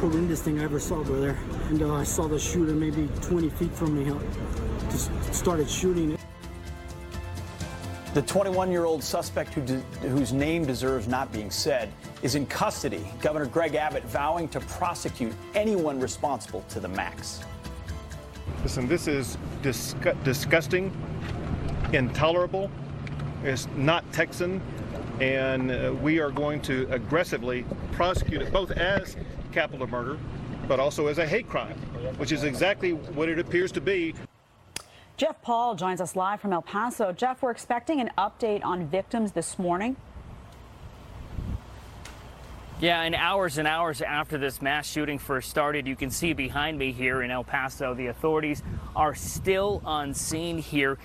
horrendous thing I ever saw, brother. And I saw the shooter maybe 20 feet from me. Just started shooting. The 21-year-old suspect whose name deserves not being said is in custody. Governor Greg Abbott vowing to prosecute anyone responsible to the max. Listen, this is disgusting, intolerable. It's not Texan, and we are going to aggressively prosecute it both as capital murder, but also as a hate crime, which is exactly what it appears to be. Jeff Paul joins us live from El Paso. Jeff, we're expecting an update on victims this morning. Yeah, and hours after this mass shooting first started, you can see behind me here in El Paso, the authorities are still on scene here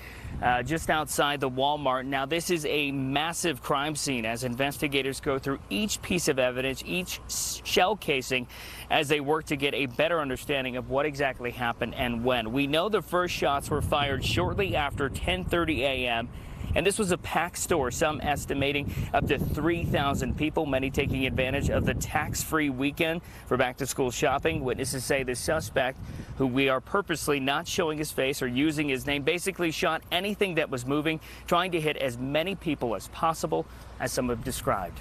just outside the Walmart. Now, this is a massive crime scene as investigators go through each piece of evidence, each shell casing, as they work to get a better understanding of what exactly happened and when. We know the first shots were fired shortly after 10:30 a.m. And this was a packed store, some estimating up to 3,000 people, many taking advantage of the tax-free weekend for back-to-school shopping. Witnesses say the suspect, who we are purposely not showing his face or using his name, basically shot anything that was moving, trying to hit as many people as possible, as some have described.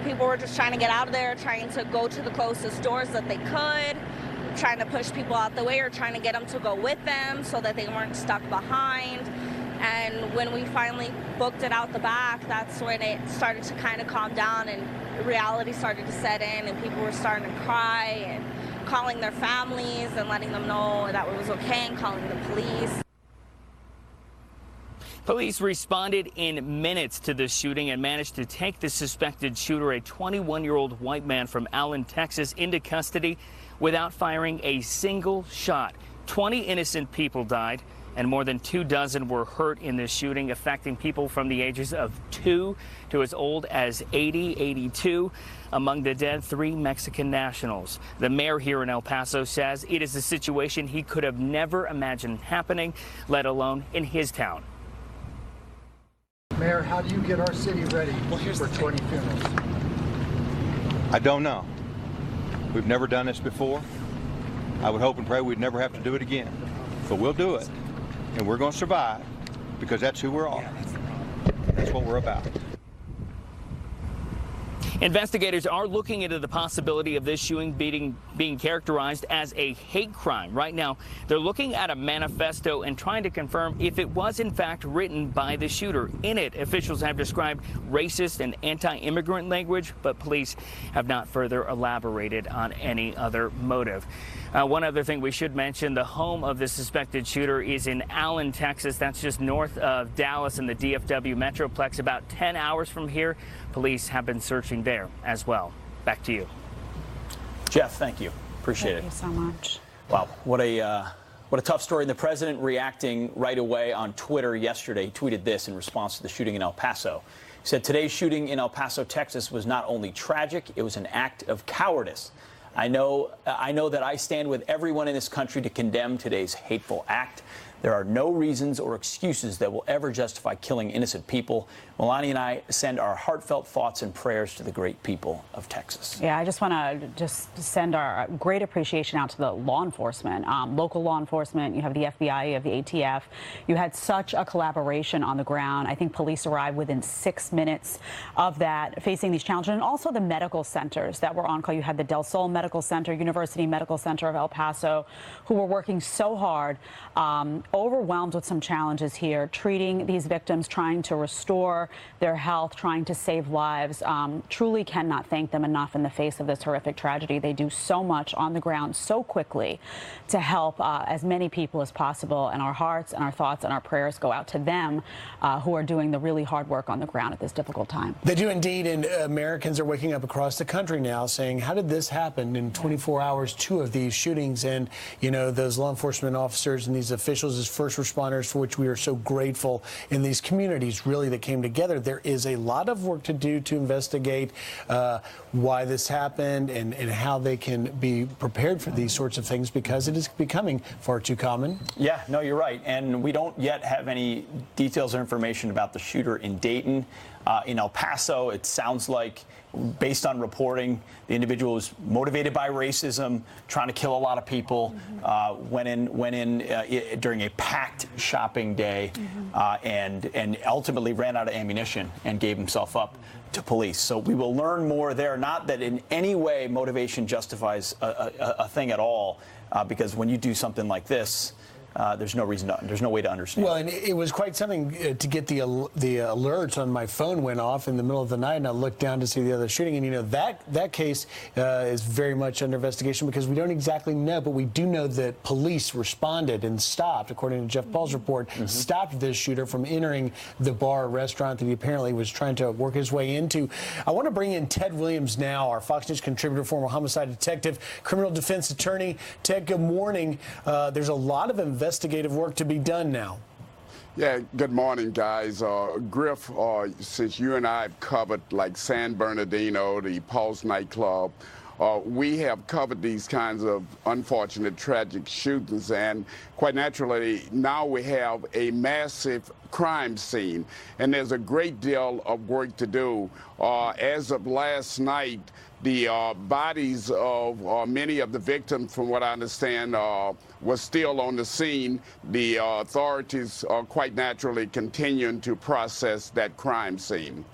People were just trying to get out of there, trying to go to the closest doors that they could, trying to push people out the way or trying to get them to go with them so that they weren't stuck behind. And when we finally booked it out the back, that's when it started to kind of calm down and reality started to set in and people were starting to cry and calling their families and letting them know that it was okay and calling the police. Police responded in minutes to this shooting and managed to take the suspected shooter, a 21-year-old white man from Allen, Texas, into custody without firing a single shot. 20 innocent people died and more than 24 were hurt in this shooting, affecting people from the ages of 2 to as old as 82. Among the dead, 3 Mexican nationals. The mayor here in El Paso says it is a situation he could have never imagined happening, let alone in his town. Mayor, how do you get our city ready for 20 funerals? I don't know. We've never done this before. I would hope and pray we'd never have to do it again. But we'll do it. And we're going to survive because that's who we're all. That's what we're about. Investigators are looking into the possibility of this shooting being characterized as a hate crime. Right now, they're looking at a manifesto and trying to confirm if it was in fact written by the shooter. In it, officials have described racist and anti-immigrant language, but police have not further elaborated on any other motive. One other thing we should mention, the home of the suspected shooter is in Allen, Texas. That's just north of Dallas in the DFW Metroplex, about 10 hours from here. Police have been searching there as well. Back to you. Jeff, thank you. Appreciate it. Thank you so much. Wow, what a tough story. The president reacting right away on Twitter yesterday. He tweeted this in response to the shooting in El Paso. He said, "Today's shooting in El Paso, Texas was not only tragic, it was an act of cowardice. I know that I stand with everyone in this country to condemn today's hateful act. There are no reasons or excuses that will ever justify killing innocent people. Melania and I send our heartfelt thoughts and prayers to the great people of Texas." Yeah, I just want to send our great appreciation out to the law enforcement, local law enforcement. You have the FBI, you have the ATF. You had such a collaboration on the ground. I think police arrived within 6 minutes of that, facing these challenges. And also the medical centers that were on call. You had the Del Sol Medical Center, University Medical Center of El Paso, who were working so hard, overwhelmed with some challenges here, treating these victims, trying to restore their health, trying to save lives. Truly cannot thank them enough in the face of this horrific tragedy. They do so much on the ground so quickly to help as many people as possible. And our hearts and our thoughts and our prayers go out to them who are doing the really hard work on the ground at this difficult time. They do indeed. And Americans are waking up across the country now saying, how did this happen in 24 hours, 2 of these shootings? And, you know, those law enforcement officers and these officials as first responders, for which we are so grateful, in these communities really that came together. There is a lot of work to do to investigate why this happened and how they can be prepared for these sorts of things, because it is becoming far too common. Yeah, no, you're right. And we don't yet have any details or information about the shooter in Dayton. in El Paso. It sounds like, based on reporting, the individual was motivated by racism, trying to kill a lot of people, went in during a packed shopping day, and ultimately ran out of ammunition and gave himself up to police. So we will learn more there. Not that in any way motivation justifies a thing at all, because when you do something like this, there's no way to understand. Well, and it was quite something to get the alerts on my phone went off in the middle of the night, and I looked down to see the other shooting. And, you know, that case is very much under investigation because we don't exactly know, but we do know that police responded and stopped, according to Jeff Paul's report, stopped this shooter from entering the bar or restaurant that he apparently was trying to work his way into. I want to bring in Ted Williams now, our Fox News contributor, former homicide detective, criminal defense attorney. Ted, good morning. There's a lot of investigative work to be done now. Yeah, good morning, guys. Griff, since you and I have covered like San Bernardino, the Pulse nightclub, we have covered these kinds of unfortunate, tragic shootings, and quite naturally, now we have a massive crime scene, and there's a great deal of work to do. As of last night, the bodies of many of the victims, from what I understand, was still on the scene. The authorities are quite naturally continuing to process that crime scene.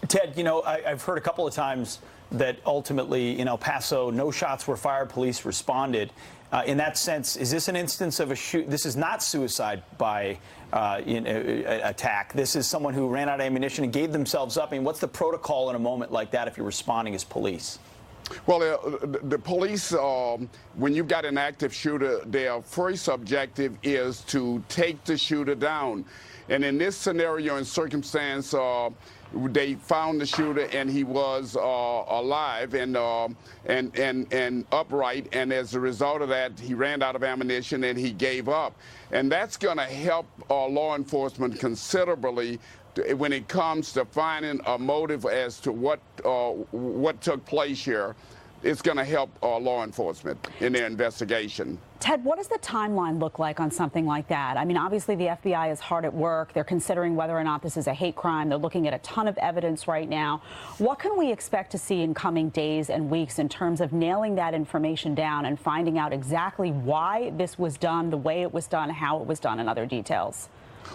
Ted, you know, I've heard a couple of times that ultimately in El Paso, no shots were fired, police responded. In that sense, is this an instance of a shoot? This is not suicide by attack. This is someone who ran out of ammunition and gave themselves up. I mean, what's the protocol in a moment like that if you're responding as police? Well, the police, when you've got an active shooter, their first objective is to take the shooter down. And in this scenario and circumstance, they found the shooter and he was alive and upright. And as a result of that, he ran out of ammunition and he gave up. And that's going to help law enforcement considerably when it comes to finding a motive as to what took place here. It's going to help law enforcement in their investigation. Ted, what does the timeline look like on something like that? I mean, obviously the FBI is hard at work. They're considering whether or not this is a hate crime. They're looking at a ton of evidence right now. What can we expect to see in coming days and weeks in terms of nailing that information down and finding out exactly why this was done, the way it was done, how it was done, and other details?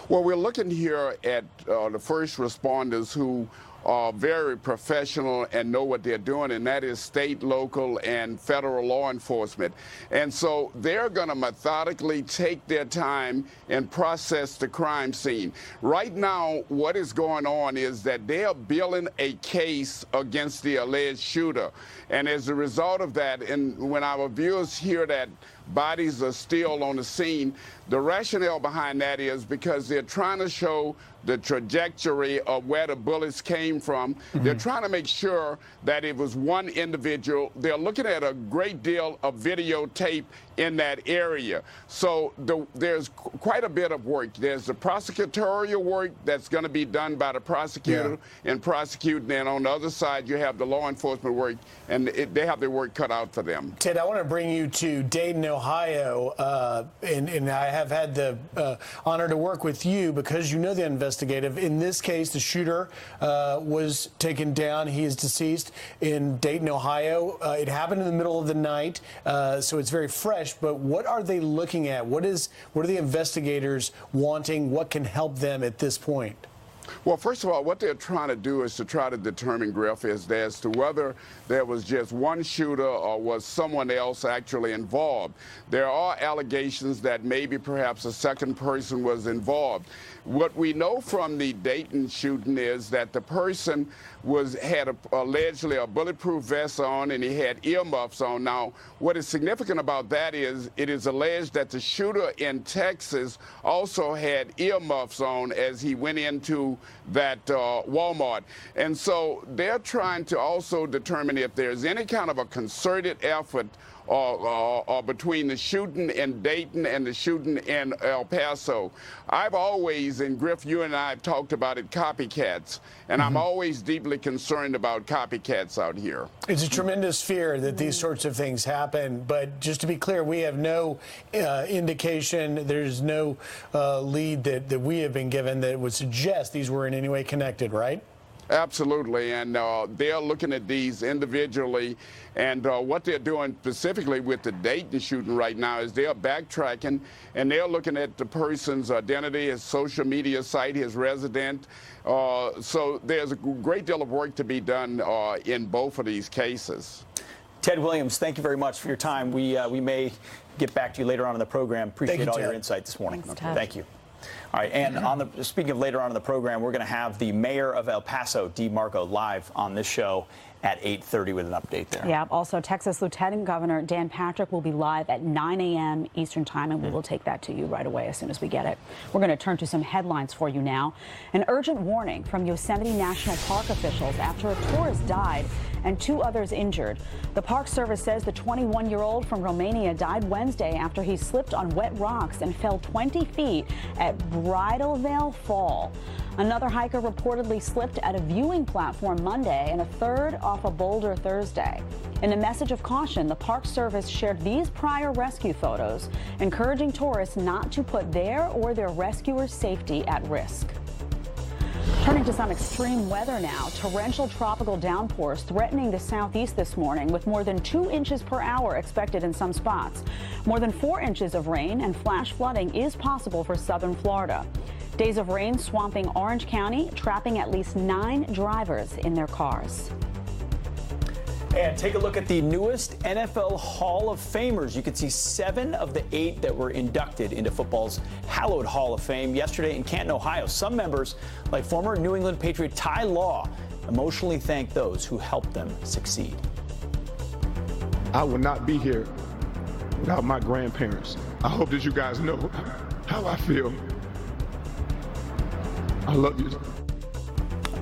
Well, we're looking here at the first responders who are very professional and know what they're doing, and that is state, local, and federal law enforcement. And so they're going to methodically take their time and process the crime scene. Right now, what is going on is that they are building a case against the alleged shooter. And as a result of that, and when our viewers hear that bodies are still on the scene, the rationale behind that is because they're trying to show the trajectory of where the bullets came from. They're trying to make sure that it was one individual. They're looking at a great deal of videotape in that area. So there's quite a bit of work. There's the prosecutorial work that's going to be done by the prosecutor and prosecuting, and on the other side you have the law enforcement work, and they have their work cut out for them. Ted, I want to bring you to Dayton, Ohio, and I have had the honor to work with you because you know the investigative. In this case, the shooter was taken down. He is deceased in Dayton, Ohio. It happened in the middle of the night, so it's very fresh. But what are they looking at? What are the investigators wanting? What can help them at this point? Well, first of all, what they're trying to do is to try to determine, Griff, as to whether there was just one shooter or was someone else actually involved. There are allegations that maybe perhaps a second person was involved. What we know from the Dayton shooting is that the person had allegedly a bulletproof vest on and he had earmuffs on. Now, what is significant about that is it is alleged that the shooter in Texas also had earmuffs on as he went into that Walmart. And so they're trying to also determine if there's any kind of a concerted effort or between the shooting in Dayton and the shooting in El Paso. I've always, and Griff, you and I have talked about it, copycats. And I'm always deeply concerned about copycats out here. It's a tremendous fear that these sorts of things happen. But just to be clear, we have no indication, there's no lead that we have been given that would suggest these were in any way connected, right? Absolutely, and they're looking at these individually, and what they're doing specifically with the Dayton shooting right now is they're backtracking, and they're looking at the person's identity, his social media site, his resident. So there's a great deal of work to be done in both of these cases. Ted Williams, thank you very much for your time. We may get back to you later on in the program. Appreciate all your insight this morning. Thanks, Ted. Thank you. All right, and speaking of later on in the program, we're going to have the mayor of El Paso, Dee Marco, live on this show at 8:30 with an update there. Yeah, also Texas Lieutenant Governor Dan Patrick will be live at 9 a.m. Eastern Time, and we will take that to you right away as soon as we get it. We're going to turn to some headlines for you now. An urgent warning from Yosemite National Park officials after a tourist died and 2 others injured. The Park Service says the 21-year-old from Romania died Wednesday after he slipped on wet rocks and fell 20 feet at Bridalveil Fall. Another hiker reportedly slipped at a viewing platform Monday and a third off a boulder Thursday. In a message of caution, the Park Service shared these prior rescue photos, encouraging tourists not to put their or their rescuers' safety at risk. Turning to some extreme weather now, torrential tropical downpours threatening the southeast this morning with more than 2 inches per hour expected in some spots. More than 4 inches of rain and flash flooding is possible for southern Florida. Days of rain swamping Orange County, trapping at least 9 drivers in their cars. And take a look at the newest NFL Hall of Famers. You can see 7 of the 8 that were inducted into football's hallowed Hall of Fame yesterday in Canton, Ohio. Some members, like former New England Patriot Ty Law, emotionally thanked those who helped them succeed. I would not be here without my grandparents. I hope that you guys know how I feel. I love you.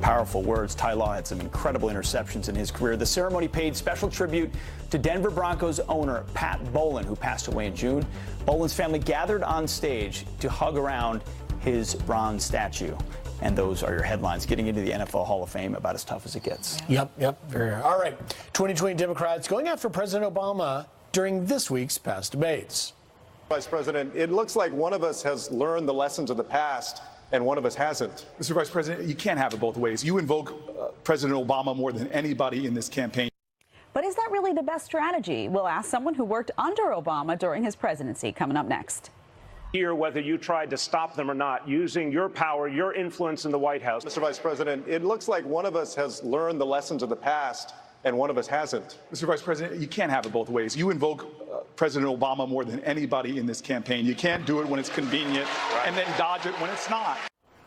Powerful words. Ty Law had some incredible interceptions in his career. The ceremony paid special tribute to Denver Broncos owner Pat Bowlen, who passed away in June. Bowlen's family gathered on stage to hug around his bronze statue. And those are your headlines. Getting into the NFL Hall of Fame, about as tough as it gets. Yep. Very all right. 2020 Democrats going after President Obama during this week's past debates. Vice President, it looks like one of us has learned the lessons of the past and one of us hasn't. Mr. Vice President, you can't have it both ways. You invoke President Obama more than anybody in this campaign. But is that really the best strategy? We'll ask someone who worked under Obama during his presidency, coming up next. Here, whether you tried to stop them or not, using your power, your influence in the White House. Mr. Vice President, it looks like one of us has learned the lessons of the past and one of us hasn't. Mr. Vice President, you can't have it both ways. You invoke President Obama more than anybody in this campaign. You can't do it when it's convenient and then dodge it when it's not.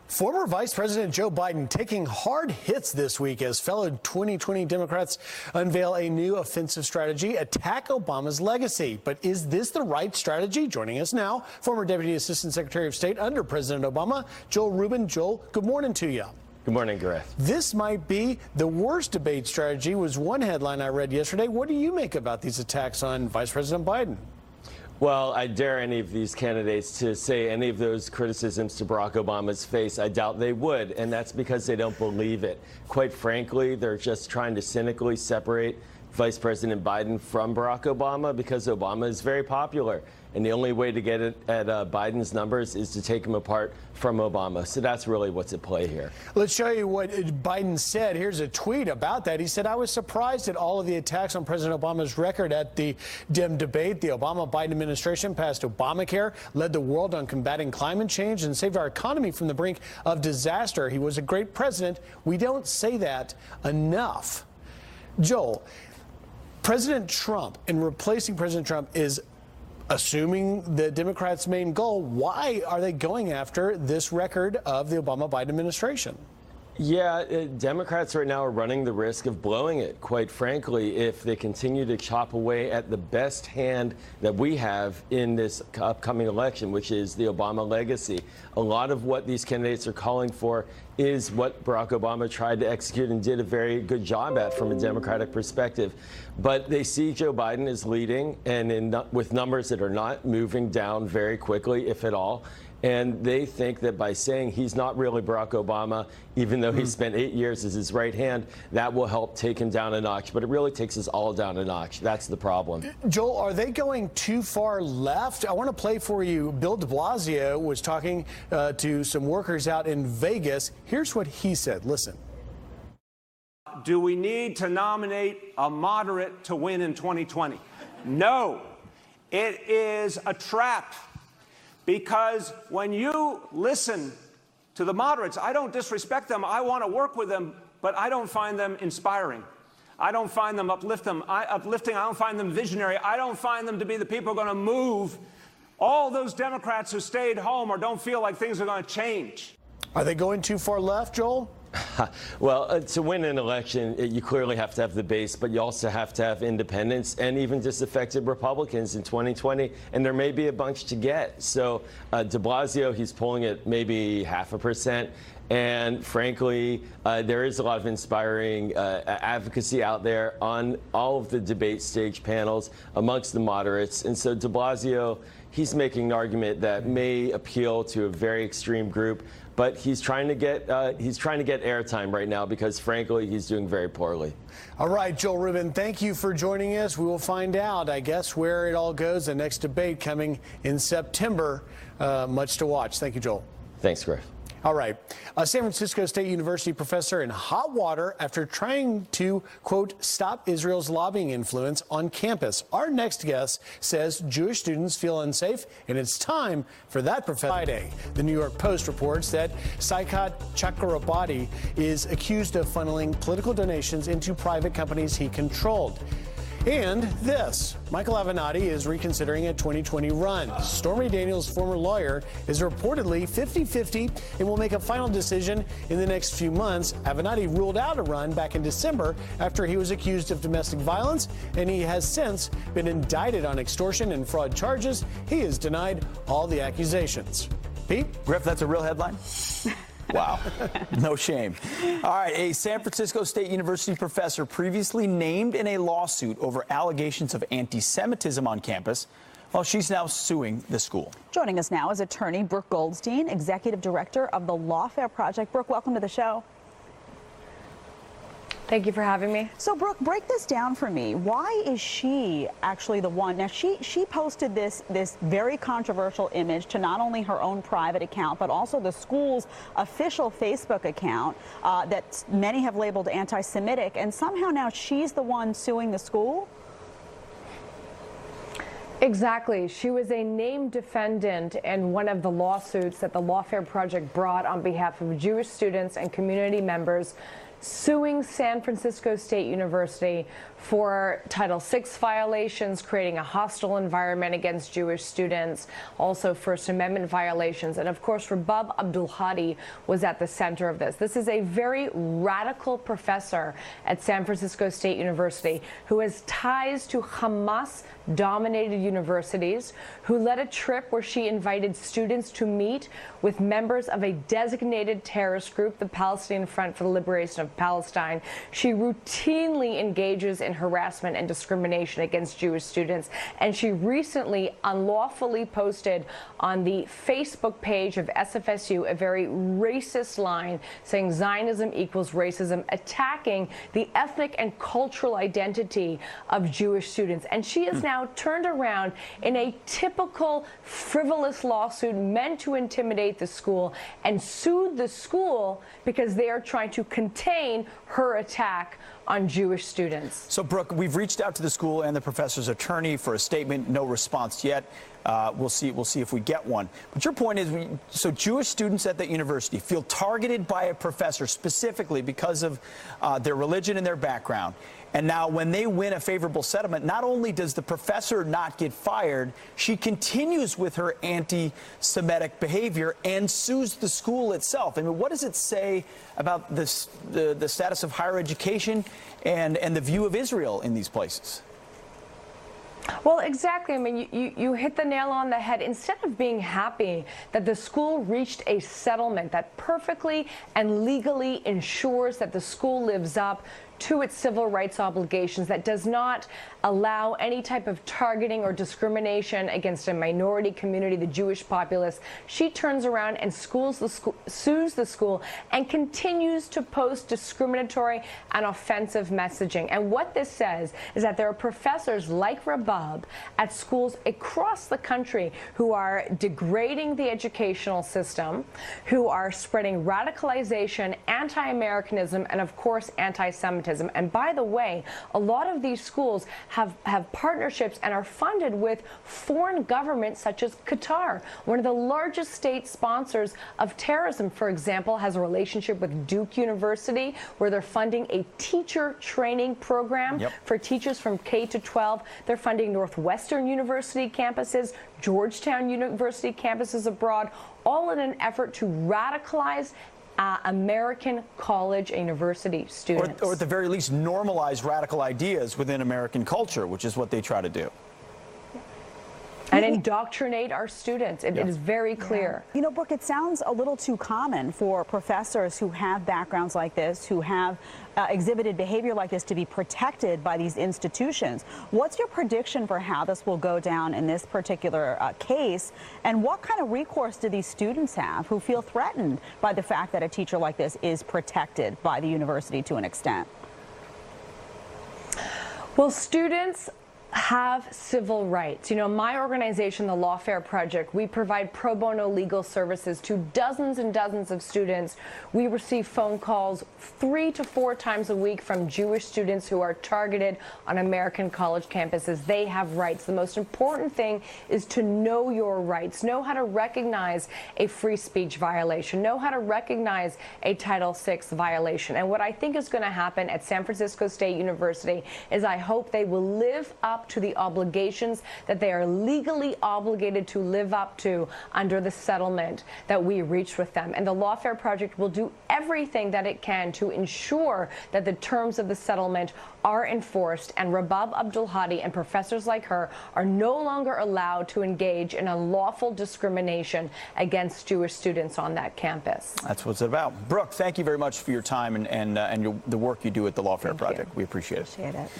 Former Vice President Joe Biden taking hard hits this week as fellow 2020 Democrats unveil a new offensive strategy, attack Obama's legacy. But is this the right strategy? Joining us now, former Deputy Assistant Secretary of State under President Obama, Joel Rubin. Joel, good morning to you. Good morning, Gareth. This might be the worst debate strategy, was one headline I read yesterday. What do you make about these attacks on Vice President Biden? Well, I dare any of these candidates to say any of those criticisms to Barack Obama's face. I doubt they would, and that's because they don't believe it. Quite frankly, they're just trying to cynically separate Vice President Biden from Barack Obama because Obama is very popular. And the only way to get it at Biden's numbers is to take him apart from Obama. So that's really what's at play here. Let's show you what Biden said. Here's a tweet about that. He said, I was surprised at all of the attacks on President Obama's record at the Dem debate. The Obama-Biden administration passed Obamacare, led the world on combating climate change, and saved our economy from the brink of disaster. He was a great president. We don't say that enough. Joel, President Trump and replacing President Trump is assuming the Democrats' main goal. Why are they going after this record of the Obama-Biden administration? Yeah, Democrats right now are running the risk of blowing it, quite frankly, if they continue to chop away at the best hand that we have in this upcoming election, which is the Obama legacy. A lot of what these candidates are calling for is what Barack Obama tried to execute and did a very good job at from a Democratic perspective. But they see Joe Biden as leading and with numbers that are not moving down very quickly, if at all. And they think that by saying he's not really Barack Obama, even though he spent 8 years as his right hand, that will help take him down a notch. But it really takes us all down a notch. That's the problem. Joel, are they going too far left? I want to play for you. Bill de Blasio was talking to some workers out in Vegas. Here's what he said. Listen. Do we need to nominate a moderate to win in 2020? No. It is a trap. Because when you listen to the moderates, I don't disrespect them. I want to work with them, but I don't find them inspiring. I don't find them uplifting. I don't find them visionary. I don't find them to be the people who are going to move all those Democrats who stayed home or don't feel like things are going to change. Are they going too far left, Joel? Well, to win an election, you clearly have to have the base, but you also have to have independents and even disaffected Republicans in 2020, and there may be a bunch to get. So de Blasio, he's polling at maybe 0.5%. And frankly, there is a lot of inspiring advocacy out there on all of the debate stage panels amongst the moderates. And so de Blasio, he's making an argument that may appeal to a very extreme group, but he's trying to get airtime right now because, frankly, he's doing very poorly. All right, Joel Rubin, thank you for joining us. We will find out, I guess, where it all goes. The next debate coming in September. Much to watch. Thank you, Joel. Thanks, Griff. All right. A San Francisco State University professor in hot water after trying to, quote, stop Israel's lobbying influence on campus. Our next guest says Jewish students feel unsafe, and it's time for that professor. Friday, the New York Post reports that Saikat Chakrabarti is accused of funneling political donations into private companies he controlled. And this, Michael Avenatti is reconsidering a 2020 run. Stormy Daniels' former lawyer is reportedly 50-50 and will make a final decision in the next few months. Avenatti ruled out a run back in December after he was accused of domestic violence, and he has since been indicted on extortion and fraud charges. He has denied all the accusations. Pete? Griff, that's a real headline? Wow. No shame. All right. A San Francisco State University professor previously named in a lawsuit over allegations of anti-Semitism on campus. Well, she's now suing the school. Joining us now is attorney Brooke Goldstein, executive director of the Lawfare Project. Brooke, welcome to the show. Thank you for having me. So, Brooke, break this down for me. Why is she actually the one? Now, she posted this very controversial image to not only her own private account, but also the school's official Facebook account that many have labeled anti-Semitic, and somehow now she's the one suing the school? Exactly. She was a named defendant in one of the lawsuits that the Lawfare Project brought on behalf of Jewish students and community members suing San Francisco State University for Title VI violations, creating a hostile environment against Jewish students, also First Amendment violations, and of course Rabab Abdulhadi was at the center of this. This is a very radical professor at San Francisco State University who has ties to Hamas-dominated universities, who led a trip where she invited students to meet with members of a designated terrorist group, the Palestinian Front for the Liberation of Palestine. She routinely engages in harassment and discrimination against Jewish students, and she recently unlawfully posted on the Facebook page of SFSU a very racist line saying Zionism equals racism, attacking the ethnic and cultural identity of Jewish students. And she has now turned around in a typical frivolous lawsuit meant to intimidate the school and sued the school because they are trying to contain her attack on Jewish students. So, Brooke, we've reached out to the school and the professor's attorney for a statement. No response yet. We'll see if we get one. But your point is, so Jewish students at that university feel targeted by a professor specifically because of their religion and their background. And now when they win a favorable settlement, not only does the professor not get fired, she continues with her anti-Semitic behavior and sues the school itself. I mean, what does it say about this, the status of higher education and the view of Israel in these places? Well, exactly. I mean, you hit the nail on the head. Instead of being happy that the school reached a settlement that perfectly and legally ensures that the school lives up to its civil rights obligations, that does not allow any type of targeting or discrimination against a minority community, the Jewish populace, she turns around and sues the school and continues to post discriminatory and offensive messaging. And what this says is that there are professors like Rabab at schools across the country who are degrading the educational system, who are spreading radicalization, anti-Americanism, and of course anti-Semitism. anti-Semitism. And by the way, a lot of these schools have partnerships and are funded with foreign governments such as Qatar, one of the largest state sponsors of terrorism. For example, has a relationship with Duke University, where they're funding a teacher training program for teachers from K to 12. They're funding Northwestern University campuses, Georgetown University campuses abroad, all in an effort to radicalize American college and university students. Or at the very least, normalize radical ideas within American culture, which is what they try to do. And indoctrinate our students. It is very clear. You know, Brooke, it sounds a little too common for professors who have backgrounds like this, who have exhibited behavior like this, to be protected by these institutions. What's your prediction for how this will go down in this particular case? And what kind of recourse do these students have who feel threatened by the fact that a teacher like this is protected by the university to an extent? Well, students have civil rights. You know, my organization, the Lawfare Project, we provide pro bono legal services to dozens and dozens of students. We receive phone calls 3 to 4 times a week from Jewish students who are targeted on American college campuses. They have rights. The most important thing is to know your rights, know how to recognize a free speech violation, know how to recognize a Title VI violation. And what I think is going to happen at San Francisco State University is I hope they will live up to the obligations that they are legally obligated to live up to under the settlement that we reached with them. And the Lawfare Project will do everything that it can to ensure that the terms of the settlement are enforced, and Rabab Abdulhadi and professors like her are no longer allowed to engage in unlawful discrimination against Jewish students on that campus. That's what it's about. Brooke, thank you very much for your time and the work you do at the Lawfare Project. We appreciate it.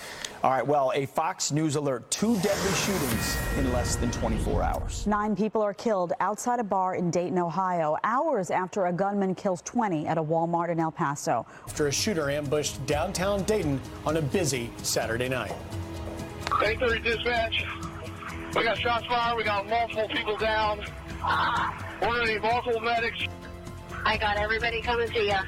All right, well, a Fox News alert: 2 deadly shootings in less than 24 hours. 9 people are killed outside a bar in Dayton, Ohio, hours after a gunman kills 20 at a Walmart in El Paso. After a shooter ambushed downtown Dayton on a busy Saturday night. 830 dispatch. We got shots fired. We got multiple people down. We're going to need multiple medics. I got everybody coming to you.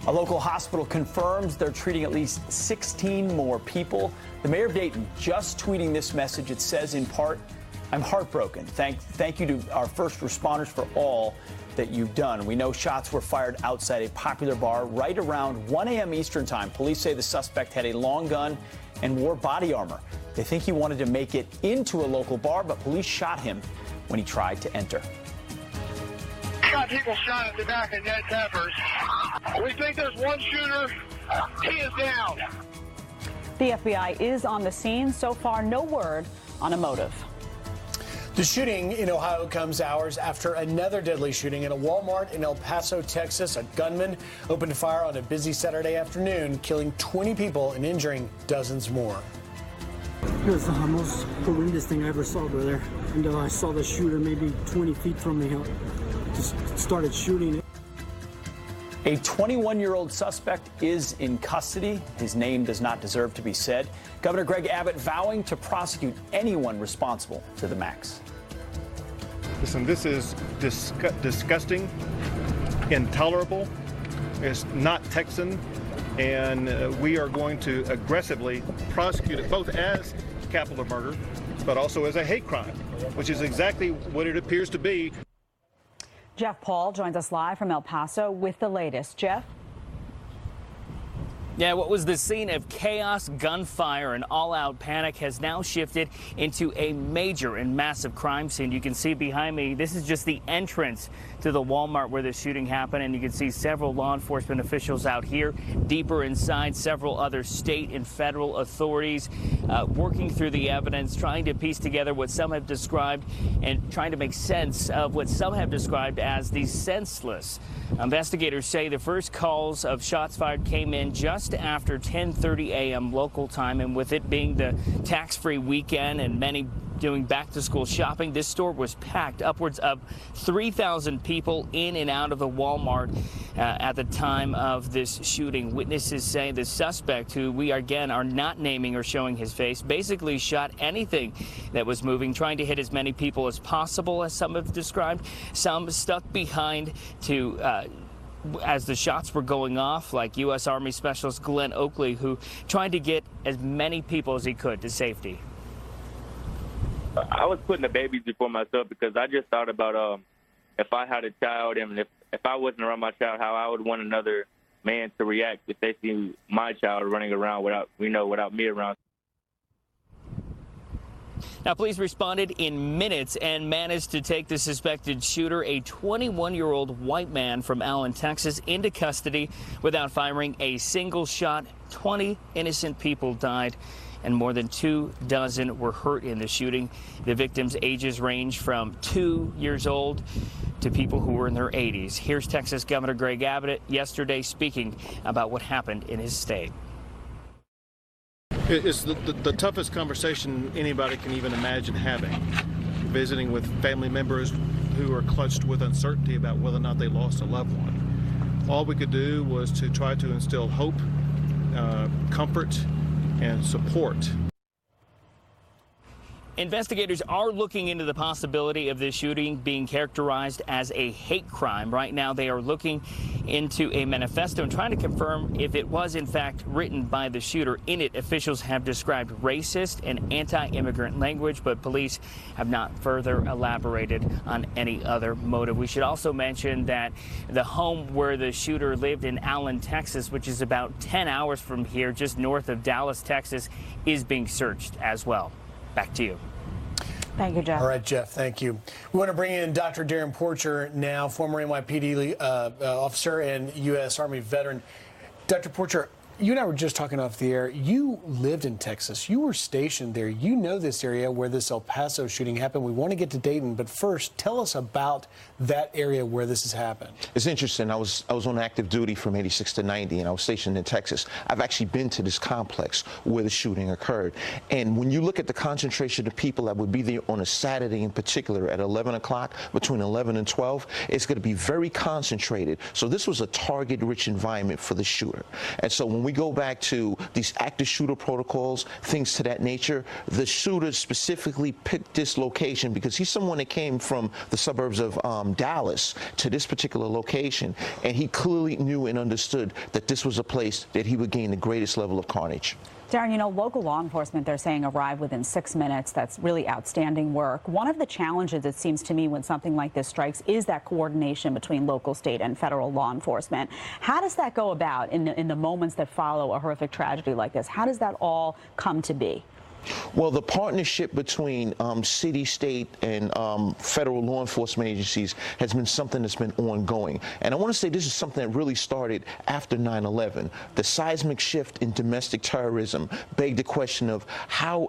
A local hospital confirms they're treating at least 16 more people. The mayor of Dayton just tweeting this message. It says, in part, "I'm heartbroken. Thank you to our first responders for all that you've done." We know shots were fired outside a popular bar right around 1 a.m. Eastern time. Police say the suspect had a long gun and wore body armor. They think he wanted to make it into a local bar, but police shot him when he tried to enter. Got people shot at the back of Ned Peppers. We think there's one shooter. He is down. The FBI is on the scene. So far, no word on a motive. The shooting in Ohio comes hours after another deadly shooting at a Walmart in El Paso, Texas. A gunman opened fire on a busy Saturday afternoon, killing 20 people and injuring dozens more. It was the most horrendous thing I ever saw, brother. And I saw the shooter maybe 20 feet from me. Just started shooting. A 21-year-old suspect is in custody. His name does not deserve to be said. Governor Greg Abbott vowing to prosecute anyone responsible to the max. Listen, this is disgusting, intolerable. It's not Texan, and we are going to aggressively prosecute it both as capital murder, but also as a hate crime, which is exactly what it appears to be. Jeff Paul joins us live from El Paso with the latest. Jeff? Yeah, what was the scene of chaos, gunfire, and all-out panic has now shifted into a major and massive crime scene. You can see behind me, this is just the entrance to the Walmart where the shooting happened, and you can see several law enforcement officials out here. Deeper inside, several other state and federal authorities working through the evidence, trying to piece together what some have described and trying to make sense of what some have described as the senseless. Investigators say the first calls of shots fired came in just after 10:30 a.m. local time, and with it being the tax-free weekend and many doing back-to-school shopping, this store was packed. Upwards of 3,000 people in and out of the Walmart at the time of this shooting. Witnesses say the suspect, who we again are not naming or showing his face, basically shot anything that was moving, trying to hit as many people as possible, as some have described. Some stuck behind to as the shots were going off, like U.S. Army Specialist Glenn Oakley, who tried to get as many people as he could to safety. I was putting the babies before myself because I just thought about if I had a child and if I wasn't around my child, how I would want another man to react if they see my child running around without me around. Now, police responded in minutes and managed to take the suspected shooter, a 21-year-old white man from Allen, Texas, into custody without firing a single shot. 20 innocent people died and more than 24 were hurt in the shooting. The victims' ages range from 2 years old to people who were in their 80s. Here's Texas Governor Greg Abbott yesterday speaking about what happened in his state. It's the toughest conversation anybody can even imagine having, visiting with family members who are clutched with uncertainty about whether or not they lost a loved one. All we could do was to try to instill hope, comfort, and support. Investigators are looking into the possibility of this shooting being characterized as a hate crime. Right now, they are looking into a manifesto and trying to confirm if it was, in fact, written by the shooter. In it, officials have described racist and anti-immigrant language, but police have not further elaborated on any other motive. We should also mention that the home where the shooter lived in Allen, Texas, which is about 10 hours from here, just north of Dallas, Texas, is being searched as well. Back to you. Thank you, Jeff. All right, Jeff, thank you. We want to bring in Dr. Darren Porcher now, former NYPD officer and U.S. Army veteran. Dr. Porcher, you and I were just talking off the air. You lived in Texas. You were stationed there. You know this area where this El Paso shooting happened. We want to get to Dayton, but first, tell us about that area where this has happened. It's interesting. I was on active duty from 86 to 90, and I was stationed in Texas. I've actually been to this complex where the shooting occurred. And when you look at the concentration of people that would be there on a Saturday in particular at 11 o'clock, between 11 and 12, it's going to be very concentrated. So this was a target-rich environment for the shooter. And so when we go back to these active shooter protocols, things to that nature, the shooter specifically picked this location because he's someone that came from the suburbs of Dallas to this particular location, and he clearly knew and understood that this was a place that he would gain the greatest level of carnage. Darren, you know, local law enforcement, they're saying, arrived within 6 minutes. That's really outstanding work. One of the challenges, it seems to me, when something like this strikes is that coordination between local, state, and federal law enforcement. How does that go about in the moments that follow a horrific tragedy like this? How does that all come to be? Well, the partnership between city, state, and federal law enforcement agencies has been something that's been ongoing. And I want to say this is something that really started after 9/11. The seismic shift in domestic terrorism begged the question of how